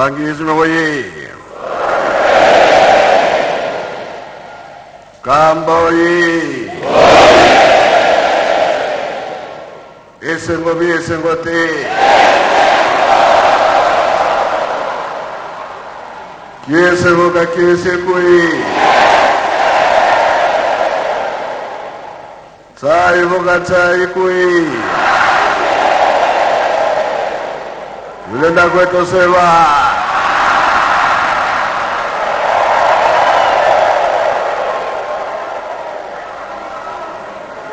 Mbangizwe oye! Kamba oye! Esengo bi esengo te! Kiesengo ka kiesengo ye! Tsai voka tsai kui! Ulenda kwetu sewa!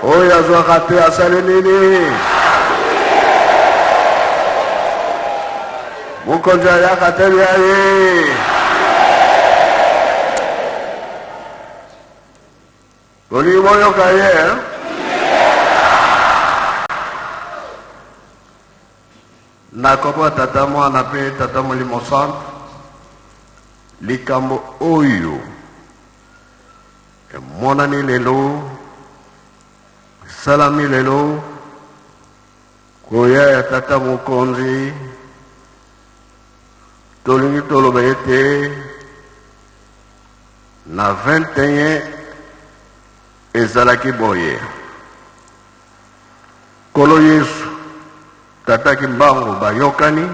Oya zwa kate asale nini? Mukonja ya kate yaye! Oli moyo kaye? Nakopa tata mwana pe tata Molimo Centre likambo oyo monani lelo salami lelo koya ya tata mokonzi tolingi toloba ete na 21 ezalaki boye kolo Yesu tata Kimbangu bayokani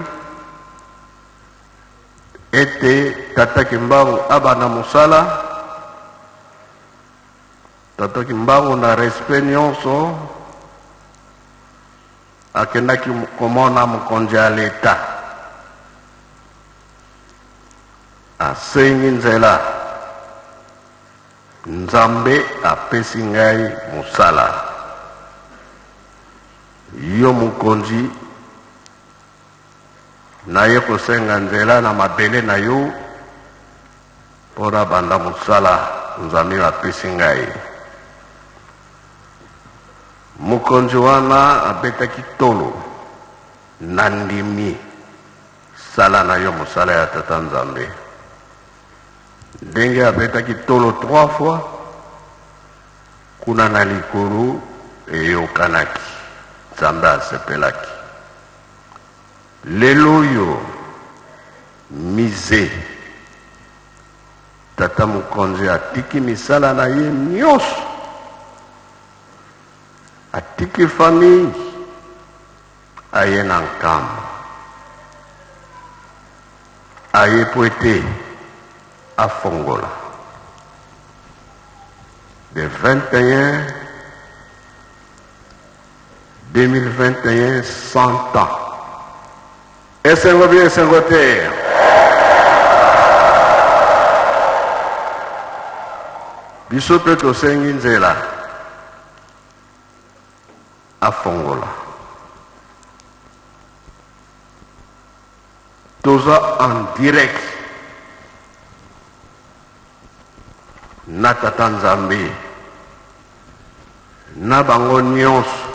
ete tata Kimbangu abana musala tata Kimbangu na respect nyonso akendaki komona mokonzi ya leta asengi nzela Nzambe apesi ngai musala yo mokonzi naye kosenga nzela na mabele na yo mpona banda musala Nzambe apesi ngai mokonzi wana abetaki tolo na ndimi sala na yo musala ya tata Nzambe ndenge abetaki tolo 3 fois kuna na likolo eyokanaki Nzambe asepelaki lelo yo mize tata mokonzi atiki misala na ye nyonso atiki famille aye na nkamba aye po ete afongola de 2021 100 ans esengo bi esengo te biso mpe tosengi nzela afongola toza en direct na tata Nzambe na bango nyonso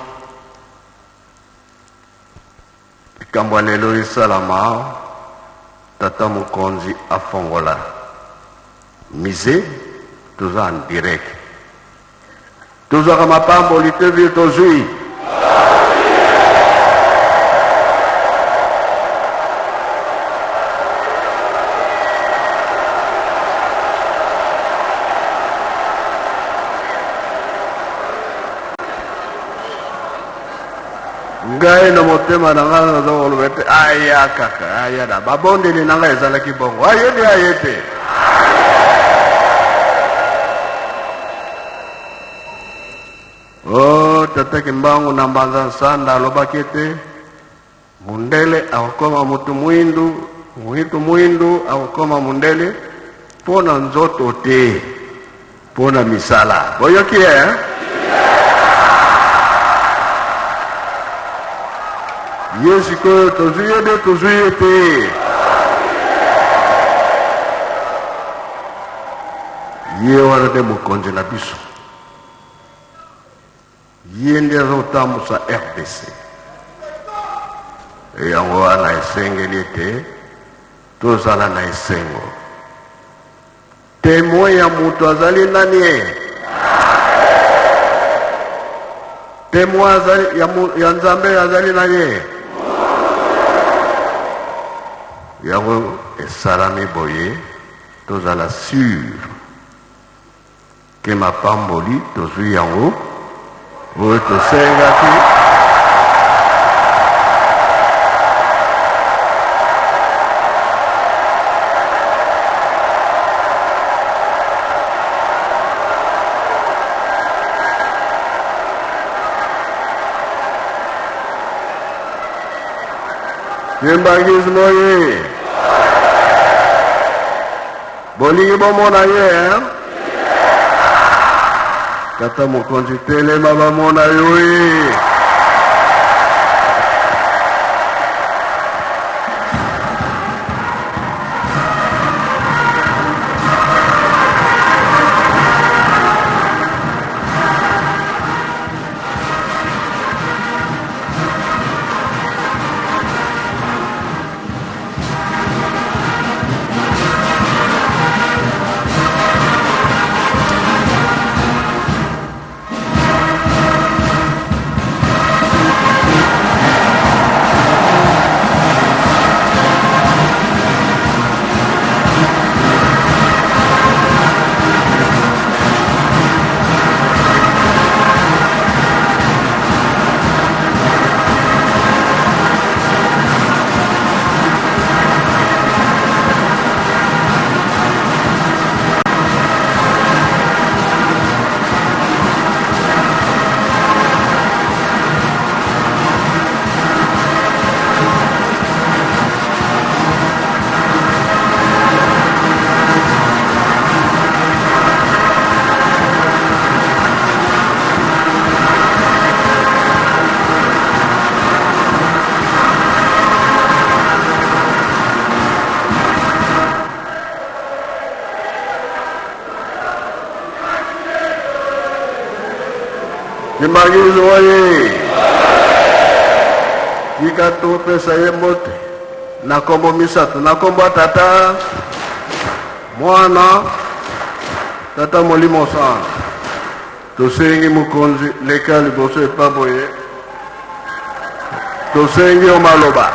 likambo lelo esalama tata mokonzi afongola mise toza en direct tozwaka mapamboli te vi tozwi ngai na motema na ngai nazoloba ete aya kaka aya da babondeli na ngai ezalaki bongo ayede ayete oh tata Kimbangu na Mbanza Nsanda alobaki ete mundele akokoma mutu mwindu mwindu akokoma mundele mpona nzoto te mpona misala boyoki Yesu ko tozwi de tozwi te ye wana de mokonzi na biso ye nde azotambusa RDC yango wana esengeli ete tozala na esengo témoin ya moto azali nani témoin ya Nzambe azali nani yango esalami boye tozala sur ke mapamboli tozwi yango oyo tosengaki Kimbangizi moye bolingi bomona ye kata mokonzi telema bamona yo ye Kimbangizi oye tika topesa ye mbote na kombo misato na kombo tata mwana tata molimo sana tosengi mokonzi leka liboso epa boye tosengi o maloba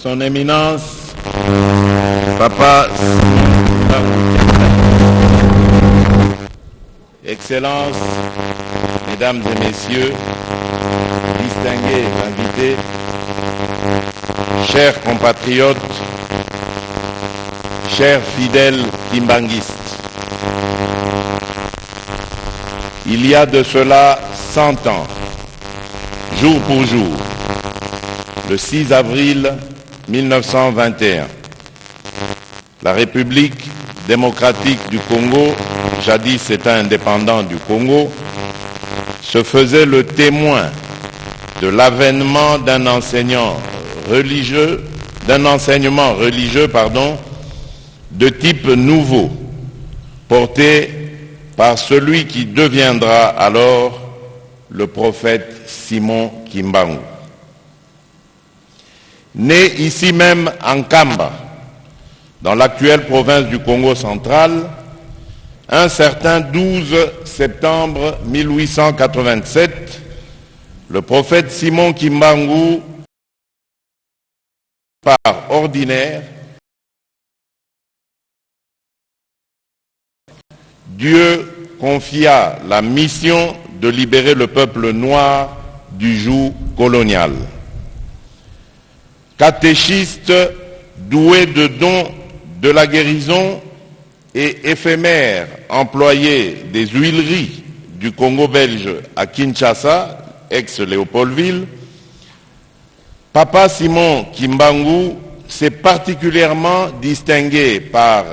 Son Éminence, Papa, Excellences, Mesdames et Messieurs, distingués invités, chers compatriotes, chers fidèles kimbanguistes, il y a de cela 100 ans, jour pour jour, le 6 avril 1921, la République démocratique du Congo, jadis État indépendant du Congo, se faisait le témoin de l'avènement d'un enseignement religieux de type nouveau, porté par celui qui deviendra alors le prophète Simon Kimbangu. Né ici même en Kamba, dans l'actuelle province du Congo central, un certain 12 septembre 1887, le prophète Simon Kimbangu, par ordinaire, Dieu confia la mission de libérer le peuple noir du joug colonial. Catéchiste doué de dons de la guérison et éphémère employé des huileries du Congo belge à Kinshasa, ex-Léopoldville, Papa Simon Kimbangu s'est particulièrement distingué par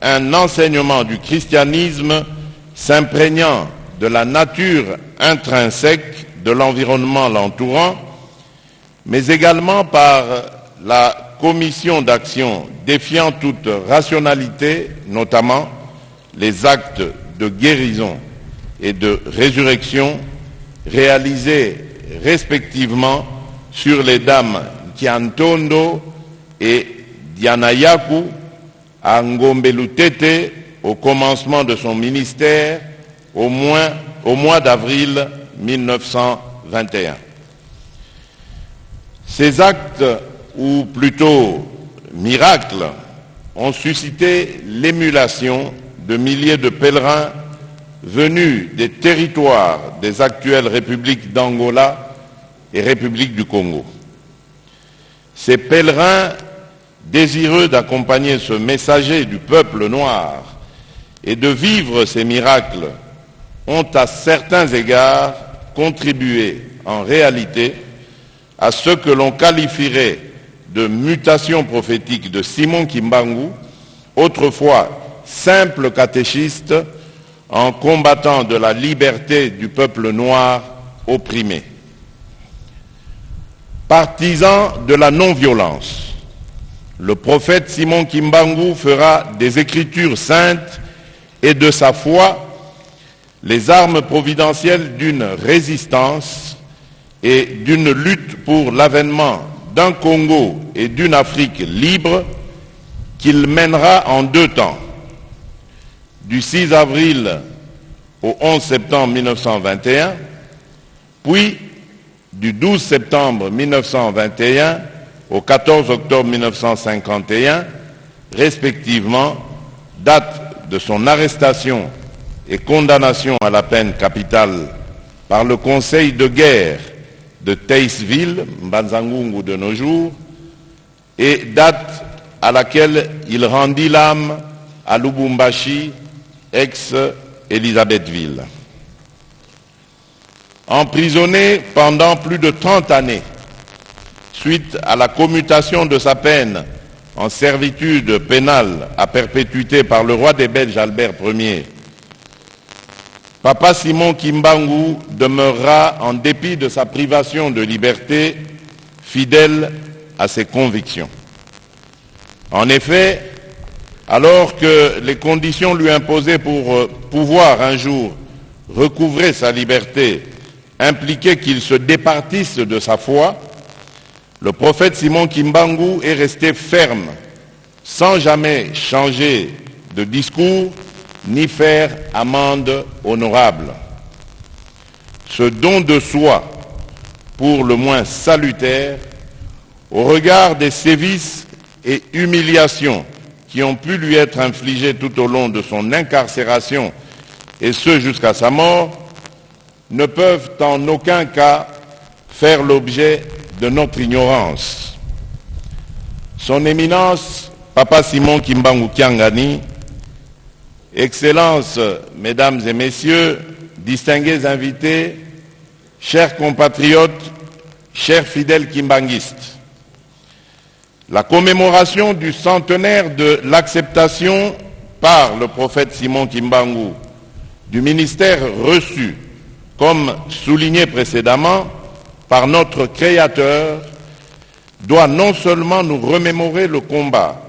un enseignement du christianisme s'imprégnant de la nature intrinsèque de l'environnement l'entourant mais également par la commission d'action défiant toute rationalité, notamment les actes de guérison et de résurrection réalisés respectivement sur les dames Kiantondo et Dianayaku à Ngombe-Lutete au commencement de son ministère au mois d'avril 1921. Ces actes, ou plutôt miracles, ont suscité l'émulation de milliers de pèlerins venus des territoires des actuelles républiques d'Angola et République du Congo. Ces pèlerins, désireux d'accompagner ce messager du peuple noir et de vivre ces miracles, ont à certains égards contribué en réalité à ce que l'on qualifierait de mutation prophétique de Simon Kimbangu, autrefois simple catéchiste, en combattant de la liberté du peuple noir opprimé. Partisan de la non-violence, le prophète Simon Kimbangu fera des Écritures saintes et de sa foi les armes providentielles d'une résistance et d'une lutte pour l'avènement d'un Congo et d'une Afrique libre qu'il mènera en 2 temps, du 6 avril au 11 septembre 1921, puis du 12 septembre 1921 au 14 octobre 1951, respectivement, date de son arrestation et condamnation à la peine capitale par le Conseil de guerre de Teisville, Mbanzangungu de nos jours, et date à laquelle il rendit l'âme à Lubumbashi, ex-Elisabethville. Emprisonné pendant plus de 30 années, suite à la commutation de sa peine en servitude pénale à perpétuité par le roi des Belges Albert Ier, Papa Simon Kimbangu demeurera, en dépit de sa privation de liberté, fidèle à ses convictions. En effet, alors que les conditions lui imposaient pour pouvoir un jour recouvrer sa liberté impliquait qu'il se départisse de sa foi, le prophète Simon Kimbangu est resté ferme, sans jamais changer de discours ni faire amende honorable. Ce don de soi, pour le moins salutaire, au regard des sévices et humiliations qui ont pu lui être infligés tout au long de son incarcération, et ce jusqu'à sa mort, ne peuvent en aucun cas faire l'objet de notre ignorance. Son Éminence, Papa Simon Kimbangu Kiangani, Excellences, Mesdames et Messieurs, distingués invités, chers compatriotes, chers fidèles kimbanguistes, la commémoration du centenaire de l'acceptation par le prophète Simon Kimbangu du ministère reçu, comme souligné précédemment, par notre Créateur, doit non seulement nous remémorer le combat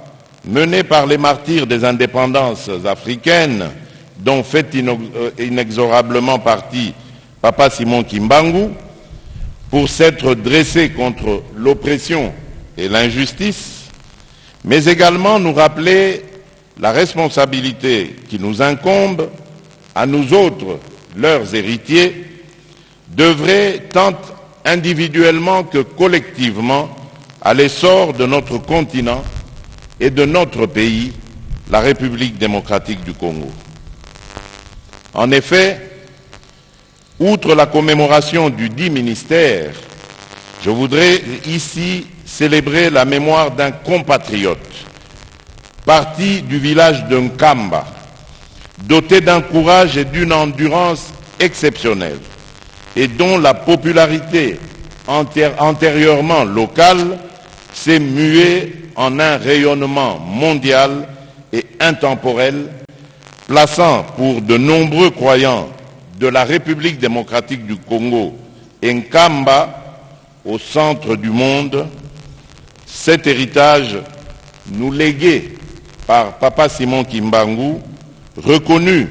mené par les martyrs des indépendances africaines, dont fait inexorablement partie Papa Simon Kimbangu, pour s'être dressé contre l'oppression et l'injustice, mais également nous rappeler la responsabilité qui nous incombe à nous autres, leurs héritiers, d'œuvrer tant individuellement que collectivement à l'essor de notre continent et de notre pays, la République démocratique du Congo. En effet, outre la commémoration du dit ministère, je voudrais ici célébrer la mémoire d'un compatriote, parti du village de Nkamba, doté d'un courage et d'une endurance exceptionnelle, et dont la popularité antérieurement locale s'est muée en un rayonnement mondial et intemporel, plaçant pour de nombreux croyants de la République démocratique du Congo Nkamba au centre du monde, cet héritage nous légué par Papa Simon Kimbangu, reconnu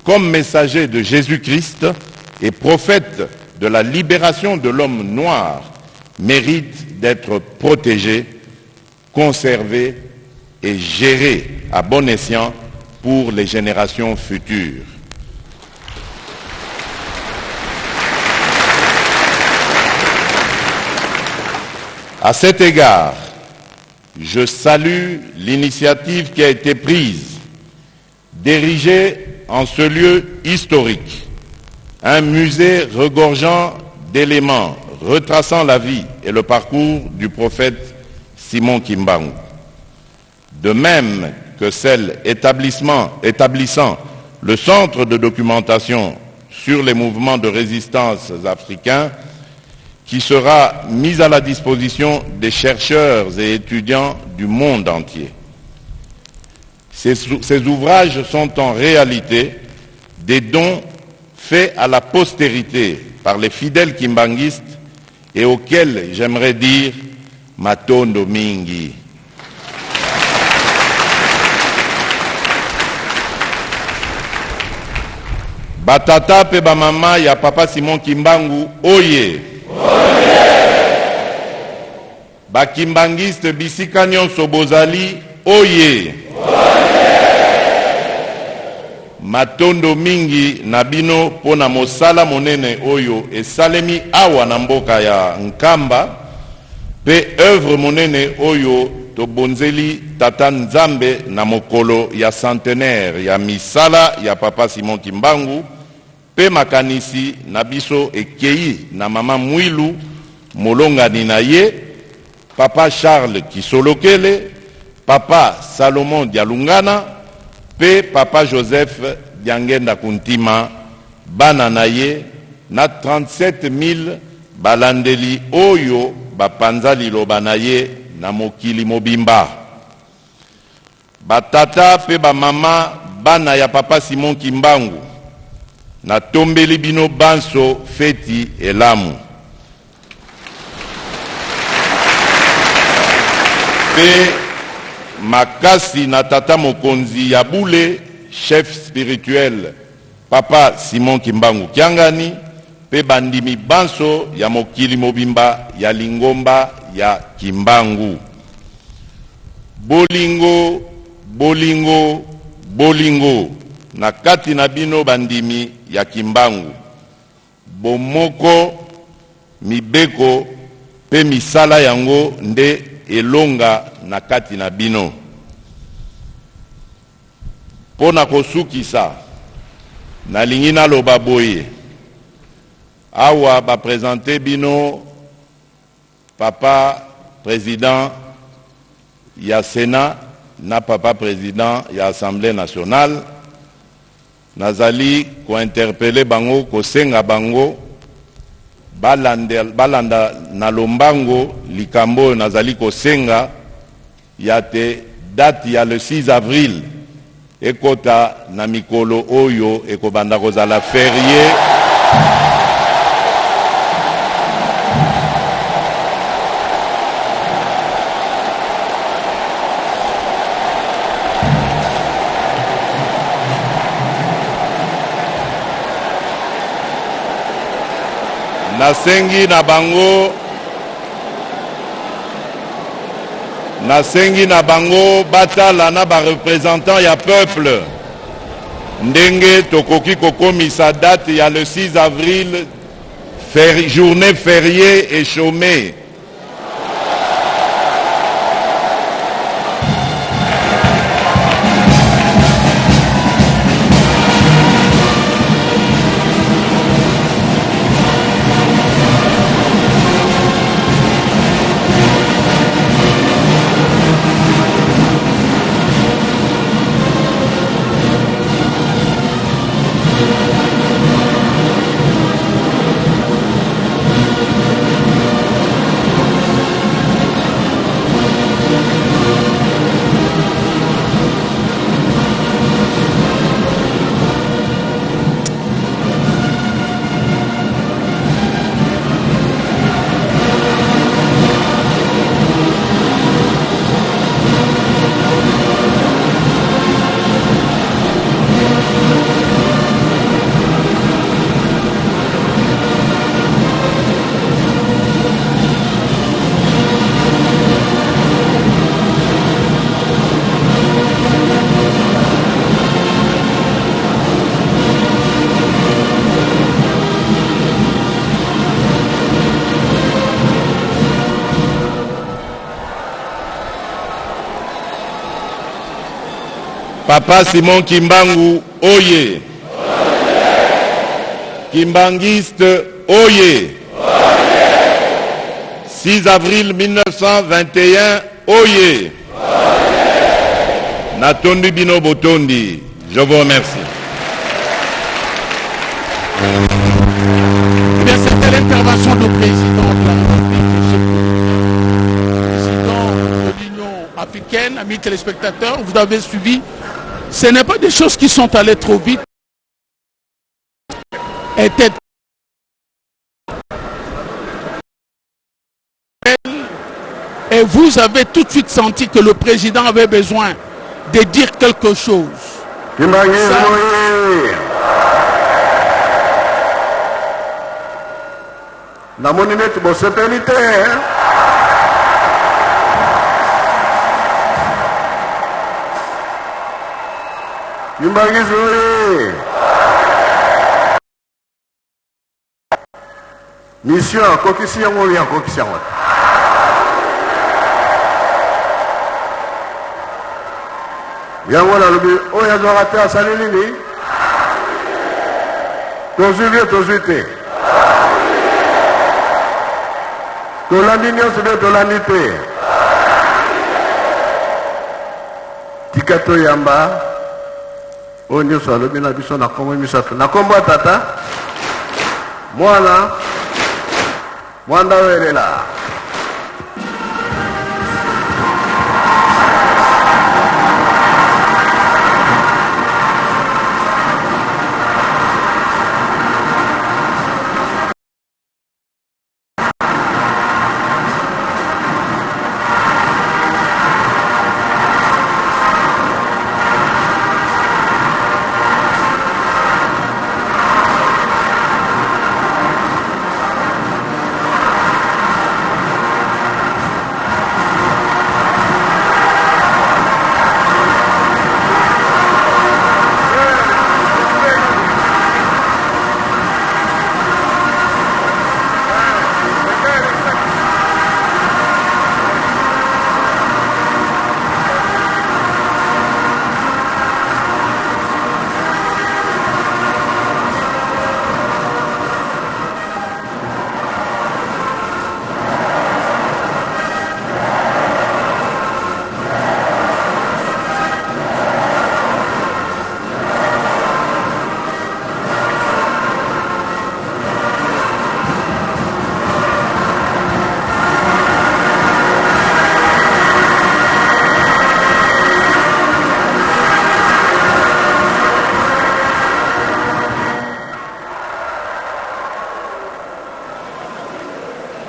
comme messager de Jésus-Christ et prophète de la libération de l'homme noir, mérite d'être protégé, conservé et géré à bon escient pour les générations futures. À cet égard, je salue l'initiative qui a été prise d'ériger en ce lieu historique un musée regorgeant d'éléments retraçant la vie et le parcours du prophète Simon Kimbangu. De même que celle établissant le centre de documentation sur les mouvements de résistance africains qui sera mis à la disposition des chercheurs et étudiants du monde entier. Ces ouvrages sont en réalité des dons faits à la postérité par les fidèles kimbanguistes et auxquels j'aimerais dire Matondo Mingi. Batata pe bamama ya Papa Simon Kimbangu oye. Bakimbangiste bisika nyonso bozali oye. Matondo mingi na bino pona mosala monene oyo esalemi awa na mboka ya Nkamba pe œuvre monene oyo tobonzeli tata Nzambe na mokolo ya centenaire ya misala ya Papa Simon Kimbangu pe makanisi na biso ekei na mama Mwilu molongani na ye Papa Charles Kisolokele, Papa Salomon Dialungana, pe Papa Joseph Diangenda Kuntima, bana na ye na 37 000 balandeli oyo bapanza liloba na ye na mokili mobimba. Batata pe bamama bana ya Papa Simon Kimbangu, na tombeli bino banso feti elamu. Pe makasi na tata mokonzi ya bule, chef spirituel Papa Simon Kimbangu Kiangani, pe bandimi banso ya mokili mobimba ya lingomba ya Kimbangu. Bolingo, bolingo, bolingo, na kati na bino bandimi ya Kimbangu. Bomoko, mibeko, pe misala yango nde elonga na kati na bino. Pona kosukisa na lingina loba boye awa ba présenter bino Papa président ya Sénat na Papa président ya Assemblée nationale. Nazali ko interpeller bango ko senga bango balanda na lombango likambo nazali ko senga yate date ya le 6 avril ekota na mikolo oyo ekobanda kozala férié Nasengi na bango batala na ba représentant ya peuple ndenge tokoki kokomisa date ya le 6 avril journée fériée et chômée. Papa Simon Kimbangu, Oye. Kimbangiste, Oye. 6 avril 1921, Oye. Natondi Bino Botondi, je vous remercie. Bien, c'était l'intervention du président de la République, président de l'Union africaine, amis téléspectateurs, vous avez suivi. Ce n'est pas des choses qui sont allées trop vite. Et vous avez tout de suite senti que le président avait besoin de dire quelque chose. Na monument bosepelite Kimbangizuri mission akokisi yango ya akokisi yango yango na lobi oyo azwaka te asali nini tozwi te tolandi nyonso nde tolandi te tika toyamba oyo nyonso alobi na biso na kombo misato na kombo ya tata mwana mwanda welela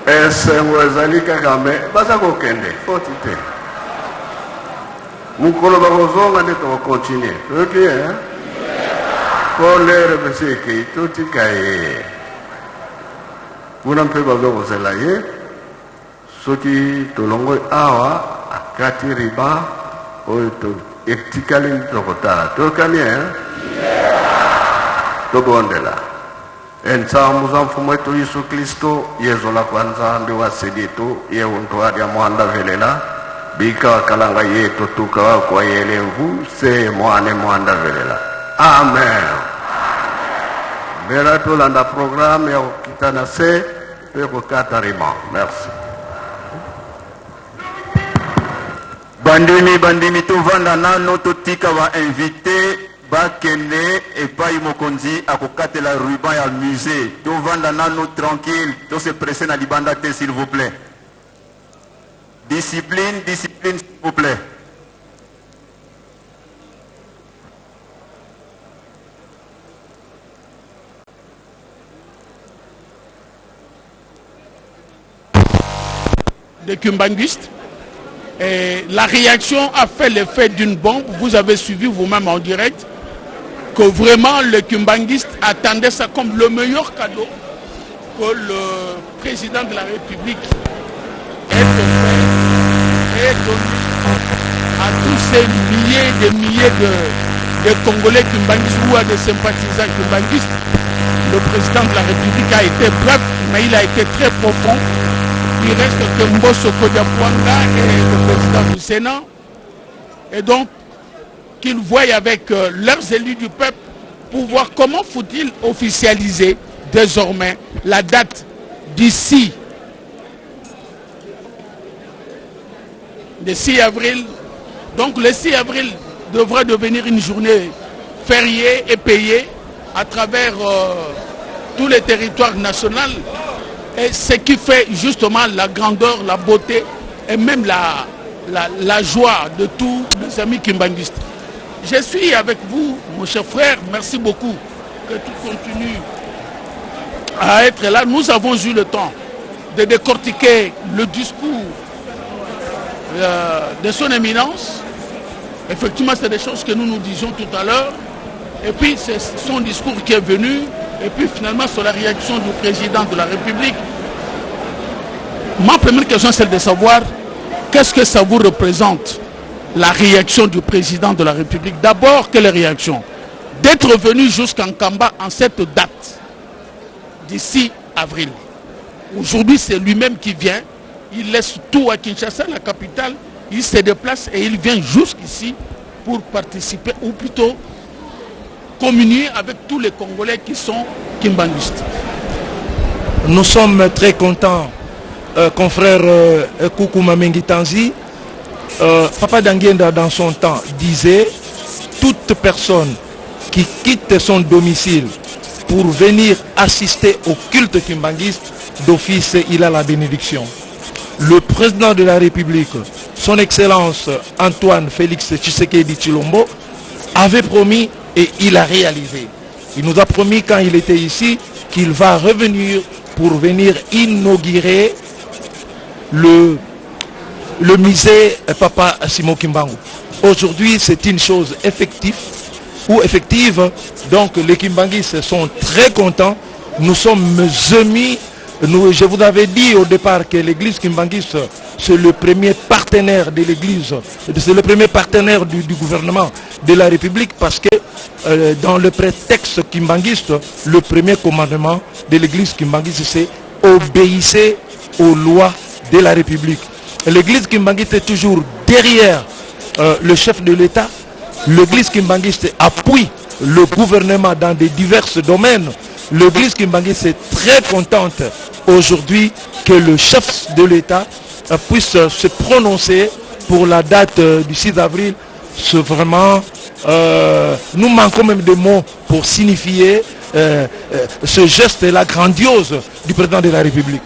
esengo ezali kaka me baza kokende foti te mokolo bakozonga nde tokokontinue toyoki ye po lere bese ekei totika ye kuna mpe baza kozela ye soki tolongoi awa akati riba oyo etikali tokotala toyokani ye tobondela ensambuza mfumo wetu Yesu Kristo yezola kwanza ndi waseditu yeuntoadi ya mwanda velela bika wakalanga yetu tukawa kwa yelemvu se mwane mwanda velela amen bera tolanda programme ya kitana se peko katarima merci bandimi tovanda nano totika wa invité bakende epai mokonzi akokatela ruban ya musée tovanda nano tranquille to se presser na libanda te s'il vous plaît discipline s'il vous plaît de Kimbanguiste. Et la réaction a fait l'effet d'une bombe. Vous avez suivi vous-même en direct que vraiment le Kimbanguiste attendait ça comme le meilleur cadeau que le président de la République ait donné à tous ces milliers de Congolais Kimbanguistes ou à des sympathisants Kimbanguistes. Le président de la République a été bref, mais il a été très profond. Il reste que Mbosso Kodapwanga et le président du Sénat. Et donc, qu'ils voient avec leurs élus du peuple pour voir comment faut-il officialiser désormais la date du 6 avril. Donc le 6 avril devra devenir une journée fériée et payée à travers tous les territoires nationaux. Et ce qui fait justement la grandeur, la beauté et même la joie de tous les amis kimbanguistes. Je suis avec vous, mon cher frère. Merci beaucoup que tu continues à être là. Nous avons eu le temps de décortiquer le discours de son éminence. Effectivement, c'est des choses que nous nous disions tout à l'heure. Et puis, c'est son discours qui est venu. Et puis, finalement, sur la réaction du président de la République. Ma première question, c'est de savoir qu'est-ce que ça vous représente, la réaction du président de la République. D'abord, quelle réaction? D'être venu jusqu'en Kamba en cette date, du 6 avril. Aujourd'hui, c'est lui-même qui vient. Il laisse tout à Kinshasa, la capitale. Il se déplace et il vient jusqu'ici pour participer, ou plutôt communier avec tous les Congolais qui sont kimbanguistes. Nous sommes très contents, confrère Koukou Mamengi Tanzi. Papa Danguenda, dans son temps, disait « Toute personne qui quitte son domicile pour venir assister au culte kimbanguiste, d'office, il a la bénédiction. » Le président de la République, son Excellence Antoine Félix Tshisekedi Tshilombo, avait promis et il a réalisé. Il nous a promis quand il était ici qu'il va revenir pour venir inaugurer le musée Papa Simon Kimbangu. Aujourd'hui, c'est une chose effective. Donc les kimbanguistes sont très contents. Nous sommes émus. Je vous avais dit au départ que l'église kimbanguiste, c'est le premier partenaire de l'église, c'est le premier partenaire du gouvernement de la République, parce que dans le prétexte kimbanguiste, le premier commandement de l'église kimbanguiste, c'est obéissez aux lois de la République. L'église kimbanguiste est toujours derrière le chef de l'État. L'église kimbanguiste appuie le gouvernement dans des divers domaines. L'église kimbanguiste est très contente aujourd'hui que le chef de l'État puisse se prononcer pour la date du 6 avril. C'est vraiment... nous manquons même de mots pour signifier ce geste-là grandiose du président de la République.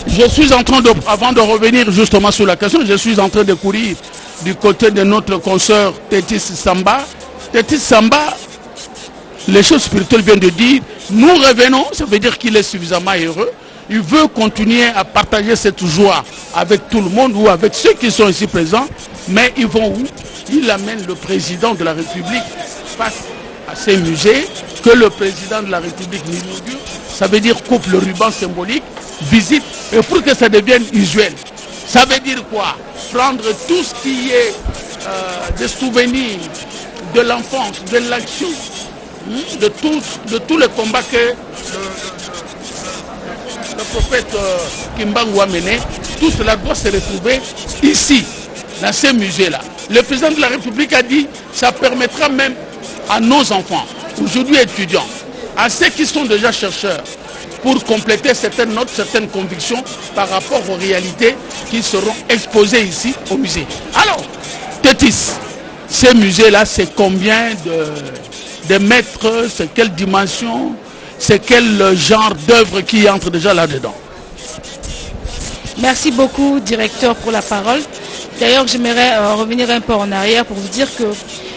Je suis en train de, avant de revenir justement sur la question, je suis en train de courir du côté de notre consoeur Tétis Samba. Tétis Samba, les choses spirituelles viennent de dire, nous revenons, ça veut dire qu'il est suffisamment heureux. Il veut continuer à partager cette joie avec tout le monde ou avec ceux qui sont ici présents. Mais ils vont où? Il amène le président de la République face à ces musées que le président de la République inaugure. Ça veut dire coupe le ruban symbolique, visite, et pour que ça devienne usuel. Ça veut dire quoi? Prendre tout ce qui est des souvenirs de l'enfance, de l'action, de tous les combats que le prophète Kimbangu a mené. Tout cela doit se retrouver ici, dans ces musées-là. Le président de la République a dit, ça permettra même à nos enfants, aujourd'hui étudiants, à ceux qui sont déjà chercheurs, pour compléter certaines notes, certaines convictions par rapport aux réalités qui seront exposées ici au musée. Alors, Tétis, ces musées-là, c'est combien de mètres, c'est quelle dimension, c'est quel genre d'œuvre qui entre déjà là-dedans? Merci beaucoup, directeur, pour la parole. D'ailleurs, j'aimerais revenir un peu en arrière pour vous dire que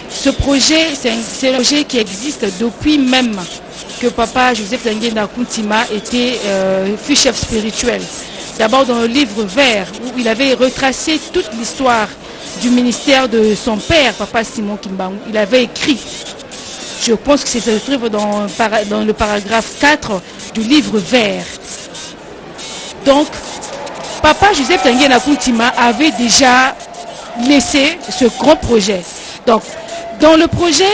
ce projet, c'est un projet qui existe depuis même que Papa Joseph Danguenda Kountima fut chef spirituel. D'abord dans le livre vert, où il avait retracé toute l'histoire du ministère de son père, Papa Simon Kimbangu. Il avait écrit, je pense que c'est se trouve dans le paragraphe 4 du livre vert. Donc, Papa Joseph Danguenda Kountima avait déjà laissé ce grand projet. Donc, dans le projet,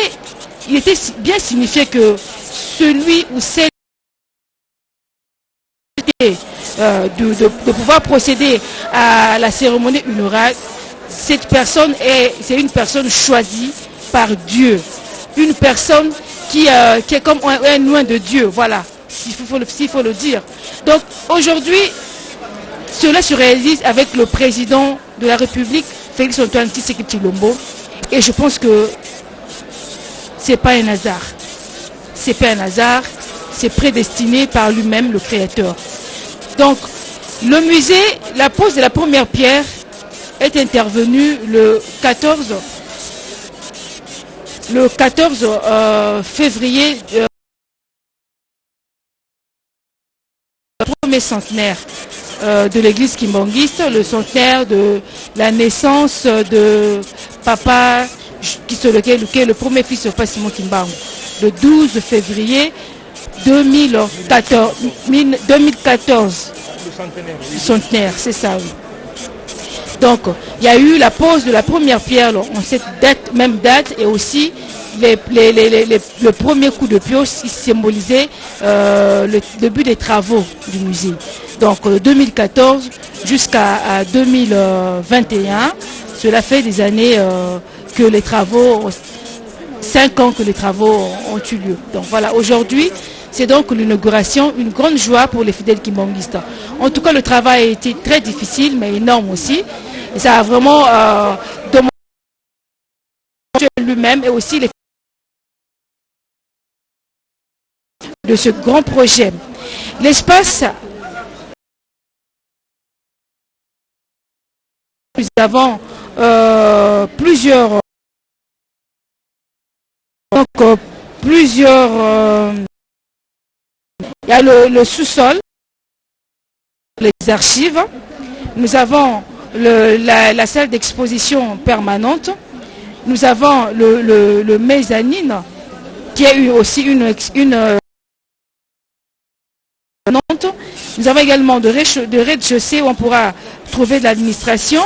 il était bien signifié que celui ou celle de pouvoir procéder à la cérémonie inaugurale cette personne c'est une personne choisie par Dieu. Une personne qui est comme un loin de Dieu, voilà, s'il faut le dire. Donc aujourd'hui, cela se réalise avec le président de la République, Félix Antoine Tshisekedi Tshilombo, et je pense que c'est pas un hasard. C'est pas un hasard, c'est prédestiné par lui-même, le Créateur. Donc, le musée, la pose de la première pierre est intervenue le 14 février, le premier centenaire de l'église kimbangiste, le centenaire de la naissance de Papa, qui est le premier fils de Papa Simon Kimbangu, le 12 février 2014. Le centenaire, c'est ça, oui. Donc, il y a eu la pose de la première pierre en cette même date, et aussi le premier coup de pioche qui symbolisait le début des travaux du musée. Donc, de 2014 jusqu'à 2021, cela fait des années que les travaux, 5 ans que les travaux ont eu lieu. Donc voilà, aujourd'hui, c'est donc l'inauguration, une grande joie pour les fidèles kimbanguistes. En tout cas, le travail a été très difficile, mais énorme aussi. Et ça a vraiment demandé lui-même et aussi les de ce grand projet. L'espace, nous avons plusieurs il y a le sous-sol, les archives, nous avons la salle d'exposition permanente, nous avons le mezzanine qui a eu aussi une nous avons également de rez-de-chaussée où on pourra trouver de l'administration,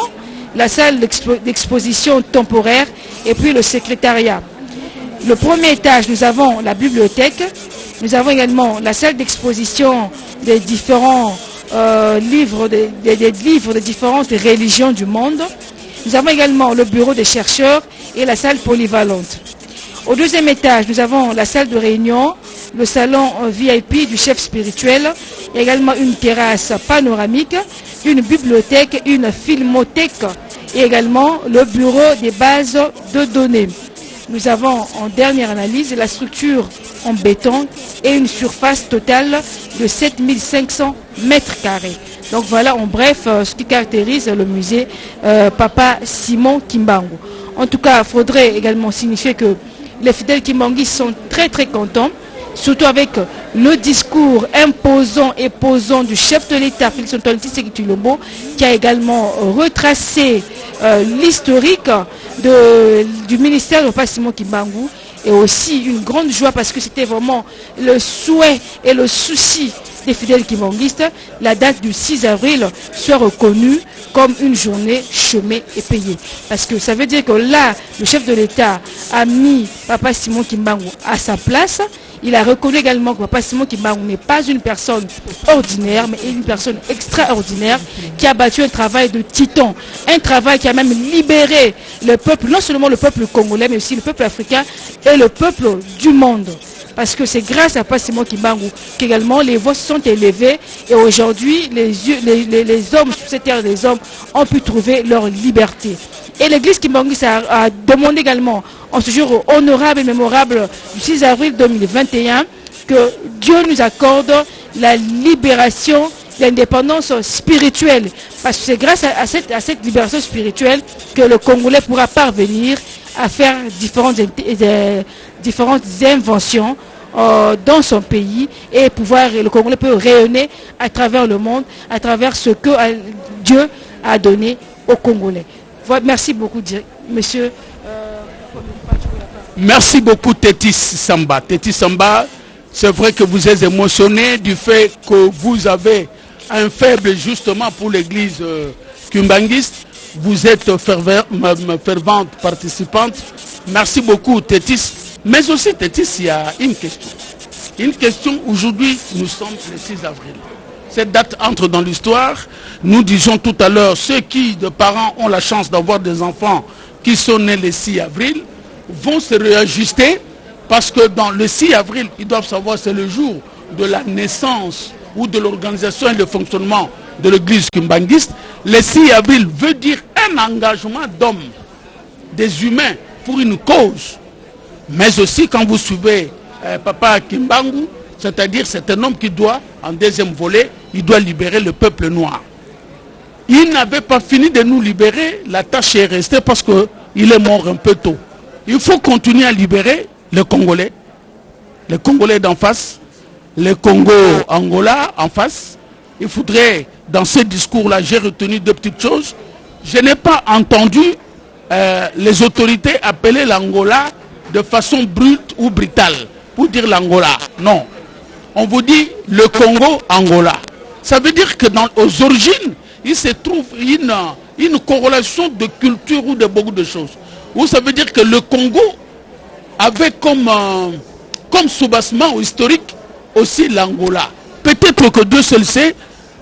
la salle d'exposition temporaire et puis le secrétariat. Le premier étage, nous avons la bibliothèque, nous avons également la salle d'exposition des différents livres, des livres de différentes religions du monde. Nous avons également le bureau des chercheurs et la salle polyvalente. Au deuxième étage, nous avons la salle de réunion, le salon VIP du chef spirituel, également une terrasse panoramique, une bibliothèque, une filmothèque et également le bureau des bases de données. Nous avons en dernière analyse la structure en béton et une surface totale de 7500 mètres carrés. Donc voilà en bref ce qui caractérise le musée Papa Simon Kimbangu. En tout cas, il faudrait également signifier que les fidèles kimbanguistes sont très très contents, surtout avec le discours imposant et posant du chef de l'État, Félix Antoine Tshisekedi Tshilombo, qui a également retracé l'historique du ministère de Papa Simon Kimbangu, et aussi une grande joie parce que c'était vraiment le souhait et le souci des fidèles kimbanguistes, la date du 6 avril soit reconnue comme une journée chômée et payée. Parce que ça veut dire que là, le chef de l'État a mis Papa Simon Kimbangu à sa place. Il a reconnu également que Papa Simon Kimbangu n'est pas une personne ordinaire, mais une personne extraordinaire qui a battu un travail de titan. Un travail qui a même libéré le peuple, non seulement le peuple congolais, mais aussi le peuple africain et le peuple du monde. Parce que c'est grâce à Papa Simon Kimbangu qu'également les voix se sont élevées et aujourd'hui les hommes sur cette terre des hommes ont pu trouver leur liberté. Et l'église kimbanguiste a demandé également en ce jour honorable et mémorable du 6 avril 2021 que Dieu nous accorde la libération, l'indépendance spirituelle. Parce que c'est grâce à cette libération spirituelle que le Congolais pourra parvenir à faire différentes inventions dans son pays et le Congolais peut rayonner à travers le monde, à travers ce que Dieu a donné aux Congolais. Merci beaucoup, monsieur. Merci beaucoup, Tétis Samba. Tétis Samba, c'est vrai que vous êtes émotionné du fait que vous avez un faible justement pour l'église kimbanguiste. Vous êtes fervente participante. Merci beaucoup, Tétis. Mais aussi, Tétis, il y a une question. Une question, aujourd'hui, nous sommes le 6 avril. cette date entre dans l'histoire. Nous disions tout à l'heure, ceux qui, de parents, ont la chance d'avoir des enfants qui sont nés le 6 avril, vont se réajuster parce que dans le 6 avril, ils doivent savoir c'est le jour de la naissance ou de l'organisation et le fonctionnement de l'église kimbanguiste. Le 6 avril veut dire un engagement d'hommes, des humains, pour une cause. Mais aussi quand vous suivez Papa Kimbangu, c'est-à-dire c'est un homme qui doit, en deuxième volet, il doit libérer le peuple noir. Il n'avait pas fini de nous libérer, la tâche est restée parce qu'il est mort un peu tôt. Il faut continuer à libérer les Congolais d'en face, les Congo-Angola en face. Il faudrait, dans ce discours-là, j'ai retenu deux petites choses. Je n'ai pas entendu les autorités appeler l'Angola de façon brute ou brutale, pour dire l'Angola. Non. On vous dit le Congo-Angola. Ça veut dire que aux origines, il se trouve une corrélation de culture ou de beaucoup de choses. Ou ça veut dire que le Congo avait comme soubassement historique aussi l'Angola. Peut-être que Dieu seul sait,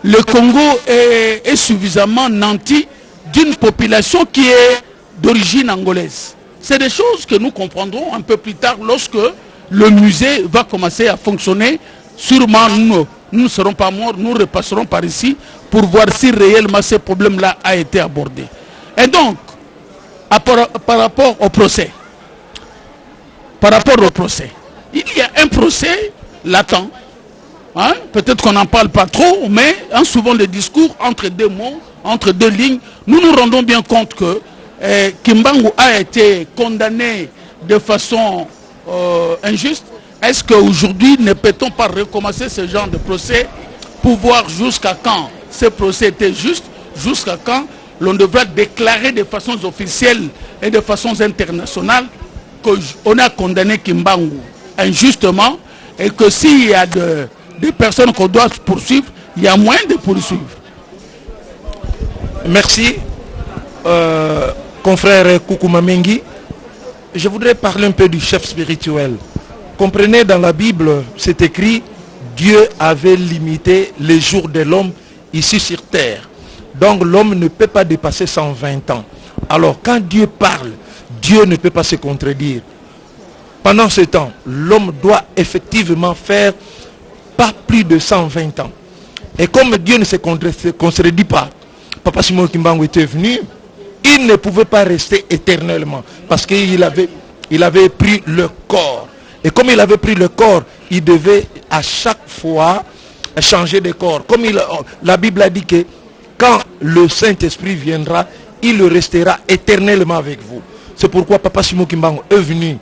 le Congo est suffisamment nanti d'une population qui est d'origine angolaise. C'est des choses que nous comprendrons un peu plus tard lorsque le musée va commencer à fonctionner. Sûrement, nous ne serons pas morts, nous repasserons par ici pour voir si réellement ce problème-là a été abordé. Et donc, par rapport au procès, il y a un procès latent. Hein? Peut-être qu'on n'en parle pas trop, mais souvent le discours entre deux mots, entre deux lignes, nous nous rendons bien compte que Kimbangu a été condamné de façon injuste. Est-ce qu'aujourd'hui ne peut-on pas recommencer ce genre de procès pour voir jusqu'à quand ce procès était juste, jusqu'à quand l'on devrait déclarer de façon officielle et de façon internationale qu'on a condamné Kimbangu injustement et que s'il y a des personnes qu'on doit poursuivre, il y a moyen de poursuivre. Merci, confrère Koukouma Mengi. Je voudrais parler un peu du chef spirituel. Comprenez, dans la Bible, c'est écrit, Dieu avait limité les jours de l'homme ici sur terre. Donc l'homme ne peut pas dépasser 120 ans. Alors quand Dieu parle, Dieu ne peut pas se contredire. Pendant ce temps, l'homme doit effectivement faire pas plus de 120 ans. Et comme Dieu ne se contredit pas, Papa Simon Kimbangu était venu, il ne pouvait pas rester éternellement parce qu'il avait pris le corps. Et comme il avait pris le corps, il devait à chaque fois changer de corps. Comme la Bible a dit que quand le Saint-Esprit viendra, il restera éternellement avec vous. C'est pourquoi Papa Simon Kimbangu est venu.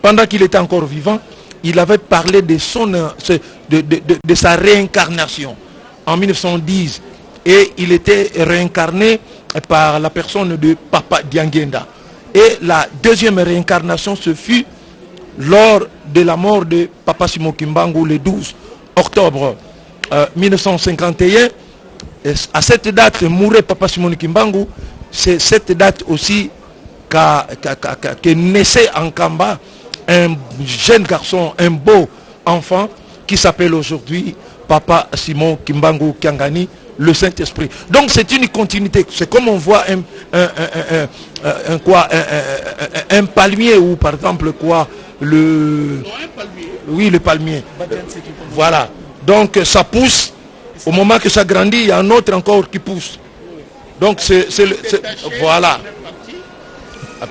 Pendant qu'il était encore vivant, il avait parlé de sa réincarnation en 1910. Et il était réincarné par la personne de Papa Diangenda. Et la deuxième réincarnation se fut lors de la mort de Papa Simon Kimbangu le 12 octobre 1951. À cette date mourait Papa Simon Kimbangu. C'est cette date aussi que naissait en Kamba un jeune garçon, un beau enfant qui s'appelle aujourd'hui Papa Simon Kimbangu Kiangani, le Saint-Esprit. Donc c'est une continuité. C'est comme on voit un palmier ou par exemple quoi le palmier. Voilà. Donc ça pousse. Au moment que ça grandit, il y a un autre encore qui pousse. Donc voilà.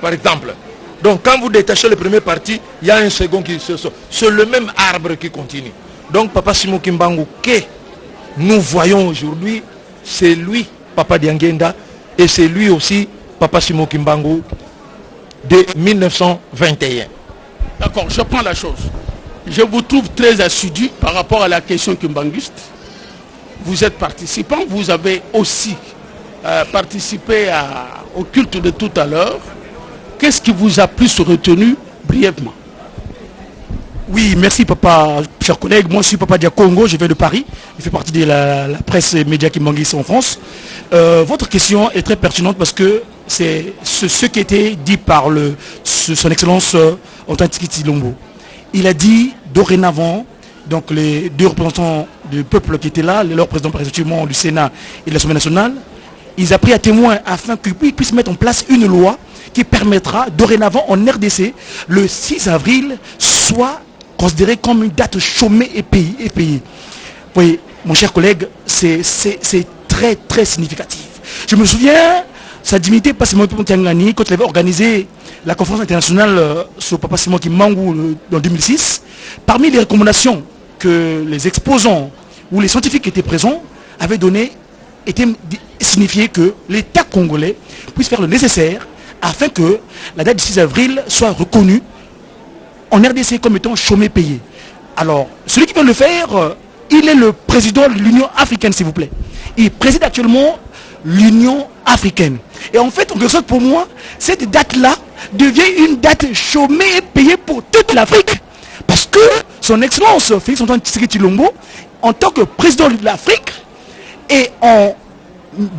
Par exemple. Donc quand vous détachez le premier parti, il y a un second qui se sort. C'est le même arbre qui continue. Donc Papa Simon Kimbangu que nous voyons aujourd'hui, c'est lui, Papa Diangenda, et c'est lui aussi, Papa Simon Kimbangu, de 1921. D'accord, je prends la chose. Je vous trouve très assidu par rapport à la question kimbanguiste. Vous êtes participant, vous avez aussi participé au culte de tout à l'heure. Qu'est-ce qui vous a plus retenu brièvement? Oui, merci papa, chers collègues. Moi je suis Papa Dia Congo, je viens de Paris. Je fais partie de la presse et médias kimbanguistes en France. Votre question est très pertinente parce que c'est ce qui était dit par son Excellence Authentique Tilombo. Il a dit dorénavant, donc les deux représentants du peuple qui étaient là, les représentants précisément du Sénat et de l'Assemblée nationale, ils ont pris à témoin afin qu'ils puissent mettre en place une loi qui permettra dorénavant en RDC, le 6 avril, soit considéré comme une date chômée et payée. Oui, mon cher collègue, c'est très très significatif. Je me souviens, sa dignité Simon Tiangani, quand il avait organisé la conférence internationale sur Papa Simon Kimbangu en 2006, parmi les recommandations que les exposants ou les scientifiques qui étaient présents avaient donné, était signifié que l'État congolais puisse faire le nécessaire afin que la date du 6 avril soit reconnue en RDC comme étant chômé payé. Alors, celui qui vient le faire, il est le président de l'Union africaine, s'il vous plaît. Il préside actuellement l'Union africaine. Et en fait, en quelque sorte, pour moi, cette date-là devient une date chômée et payée pour toute l'Afrique. Parce que son excellence, Félix Antoine Tshisekedi Tshilombo, en tant que président de l'Afrique, et en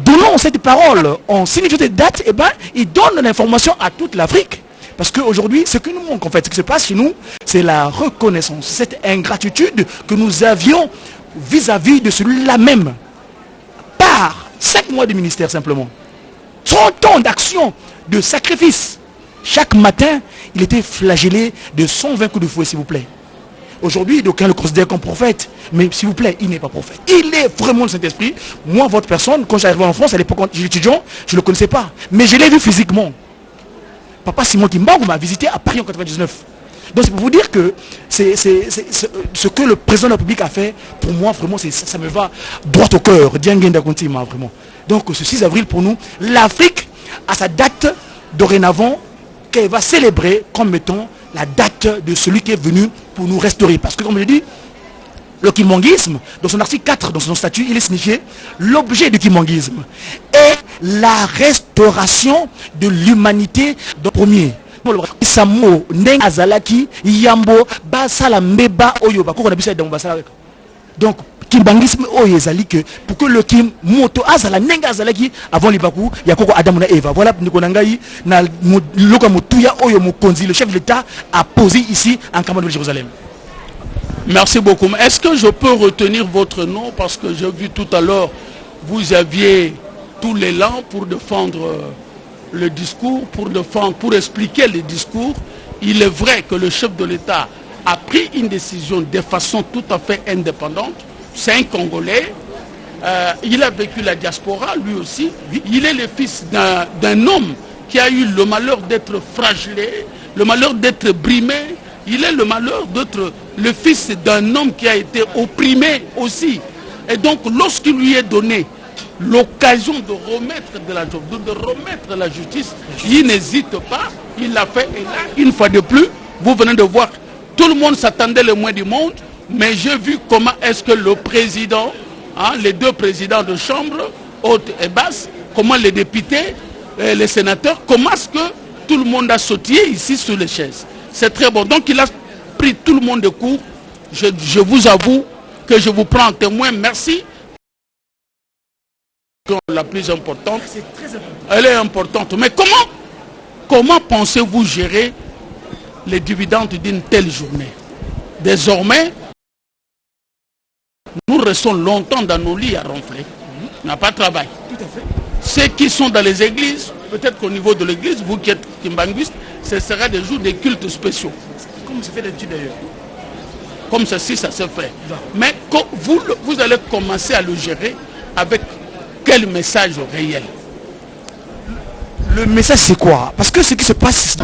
donnant cette parole, en signifiant cette date, eh ben, il donne l'information à toute l'Afrique. Parce qu'aujourd'hui, ce qui nous manque en fait, ce qui se passe chez nous, c'est la reconnaissance, cette ingratitude que nous avions vis-à-vis de celui-là même. Par 5 mois de ministère simplement. 30 ans d'action, de sacrifice. Chaque matin, il était flagellé de 120 coups de fouet, s'il vous plaît. Aujourd'hui, d'aucuns le considèrent comme prophète. Mais s'il vous plaît, il n'est pas prophète. Il est vraiment le Saint-Esprit. Moi, votre personne, quand j'arrivais en France, à l'époque quand j'étais étudiant, je ne le connaissais pas. Mais je l'ai vu physiquement. Papa Simon Kimbangu m'a visité à Paris en 1999. Donc c'est pour vous dire que c'est ce que le président de la République a fait, pour moi, vraiment, ça me va droit au cœur. Vraiment. Donc ce 6 avril, pour nous, l'Afrique a sa date dorénavant qu'elle va célébrer comme étant la date de celui qui est venu pour nous restaurer. Parce que, comme je l'ai dit, le kimbanguisme, dans son article 4, dans son statut, il est signifié l'objet du kimbanguisme est la restauration de l'humanité dans le premier. Samo ndeng azalaki yambo basala mbeba oyo bakoko na biso dans basala. Donc kimbanguisme oyo ezali que pour que le kim moto azala ndeng azalaki avant libaku yakoko Adam na Eva. Voilà ndiko nangai na loka motuya oyo mokonzi le chef de l'État a posé ici en Cameroun de Jérusalem. Merci beaucoup. Est-ce que je peux retenir votre nom parce que j'ai vu tout à l'heure vous aviez tout l'élan pour défendre le discours, pour expliquer le discours. Il est vrai que le chef de l'État a pris une décision de façon tout à fait indépendante. C'est un Congolais. Il a vécu la diaspora, lui aussi. Il est le fils d'un homme qui a eu le malheur d'être fragilé, le malheur d'être brimé. Il est le malheur d'être le fils d'un homme qui a été opprimé aussi. Et donc, lorsqu'il lui est donné l'occasion de remettre la justice, il n'hésite pas, il l'a fait. Et là, une fois de plus, vous venez de voir, tout le monde s'attendait le moins du monde, mais j'ai vu comment est-ce que le président, les deux présidents de chambre, haute et basse, comment les députés, les sénateurs, comment est-ce que tout le monde a sauté ici sur les chaises. C'est très bon. Donc il a pris tout le monde de court. Je vous avoue que je vous prends en témoin. Merci. La plus importante. C'est très important. Elle est importante. Mais comment pensez-vous gérer les dividendes d'une telle journée? Désormais, nous restons longtemps dans nos lits à ronfler. On n'a pas de travail. Tout à fait. Ceux qui sont dans les églises, peut-être qu'au niveau de l'église, vous qui êtes kimbanguiste, ce sera des jours de cultes spéciaux. Comme c'est fait d'habitude d'ailleurs. Comme ceci, ça se fait. Mais vous allez commencer à le gérer avec quel message réel? Le message c'est quoi? Parce que ce qui se passe...